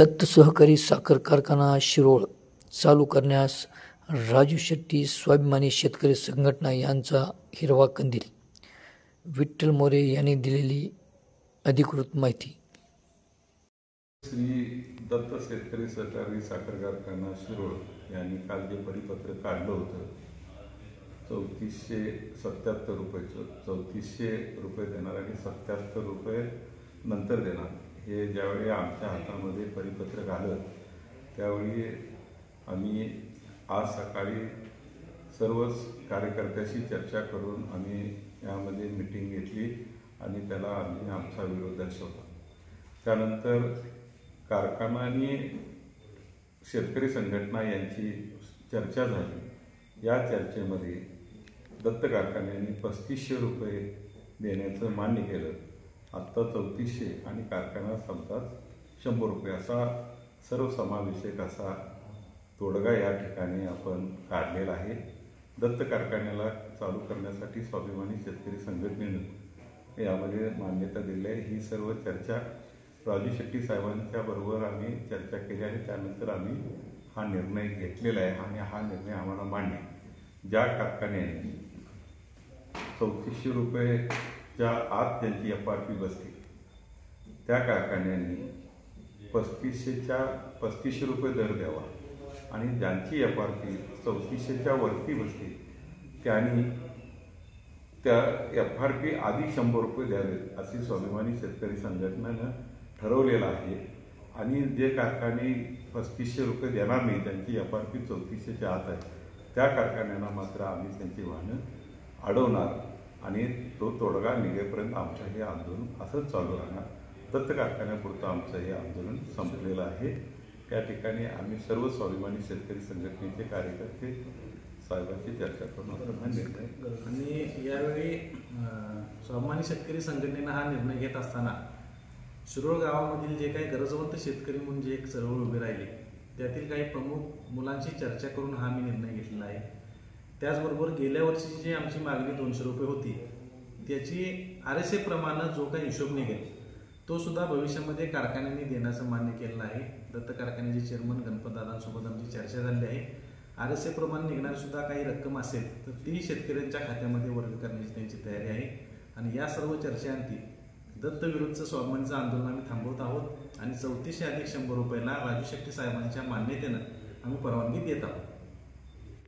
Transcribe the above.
दत्त सहकारी साखर कारखाना शिरोळ चालू करण्यास राजू शेट्टी स्वाभिमानी शेतकरी संघटना यांचा हिरवा कंदील. विठ्ठल मोरे यांनी दिलेली अधिकृत माहिती. श्री दत्त शेतकरी सहकारी साखर कारखाना शिरोळ यांनी काल जे परिपत्र काढलं होतं 3477 रुपयाचं, 3400 रुपये देणार आणि 77 रुपये नंतर देणार, हे ज्यावेळी आमच्या हातामध्ये परिपत्रक आलं त्यावेळी आम्ही आज सकाळी सर्वच कार्यकर्त्याशी चर्चा करून आम्ही यामध्ये मीटिंग घेतली आणि त्याला आम्ही आमचा विरोध दर्शवला. त्यानंतर कारखाना आणि शेतकरी संघटना यांची चर्चा झाली. या चर्चेमध्ये दत्त कारखान्याने 3500 रुपये देण्याचं मान्य केलं. आत्ता 3400 आणि कारखाना संपतात 100 रुपये असा सर्वसमावेशक असा तोडगा या ठिकाणी आपण काढलेला आहे. दत्त कारखान्याला चालू करण्यासाठी स्वाभिमानी शेतकरी संघटनेनं यामध्ये मान्यता दिली आहे. ही सर्व चर्चा राजू शेट्टी साहेबांच्या बरोबर आम्ही चर्चा केली आणि त्यानंतर आम्ही हा निर्णय घेतलेला आहे आणि हा निर्णय आम्हाला मान्य आहे. ज्या कारखान्याने 3400 रुपयेच्या आत त्यांची FRP बसते त्या कारखान्याने 3500 रुपये दर द्यावा आणि ज्यांची FRP 3400च्या वरती बसते त्यांनी त्या FRP आधी 100 रुपये द्यावेत अशी स्वाभिमानी शेतकरी संघटनेनं ठरवलेलं आहे. आणि जे कारखाने 3500 रुपये देणार नाही, त्यांची FRP 3400च्या आत आहे, त्या कारखान्यांना मात्र आम्ही त्यांची वाहनं अडवणार आणि तो तोडगा निघेपर्यंत आमचं हे आंदोलन असंच चालू राहणार. दत्त कारखान्यापुरतं आमचं हे आंदोलन संपलेलं आहे. त्या ठिकाणी आम्ही सर्व स्वाभिमानी शेतकरी संघटनेचे कार्यकर्ते साहेबांची चर्चा करून हा निर्णय. आणि यावेळी स्वाभिमानी शेतकरी संघटनेनं हा निर्णय घेत असताना शिरोळ गावामधील जे काही गरजवंत शेतकरी म्हणून जे एक चळवळ उभी राहिली त्यातील काही प्रमुख मुलांची चर्चा करून हा मी निर्णय घेतलेला आहे. त्याचबरोबर गेल्या वर्षीची जी आमची मागणी 200 रुपये होती त्याची RSA प्रमाणे जो काही हिशोब निघेल तो सुद्धा भविष्यामध्ये कारखान्यांनी देण्याचं मान्य केलेलं आहे. दत्त कारखान्याचे चेअरमन गणपतदादांसोबत आमची चर्चा झाली आहे. RSA प्रमाणे निघणारी सुद्धा काही रक्कम असेल तर ती शेतकऱ्यांच्या खात्यामध्ये वर्ग करण्याची त्यांची तयारी आहे. आणि या सर्व चर्चांती दत्त विरुद्धचं स्वाभिमानीचं आंदोलन आम्ही थांबवत आहोत आणि 3400 अधिक 100 रुपयाला राजू शेट्टी साहेबांच्या मान्यतेनं आम्ही परवानगी देत आहोत.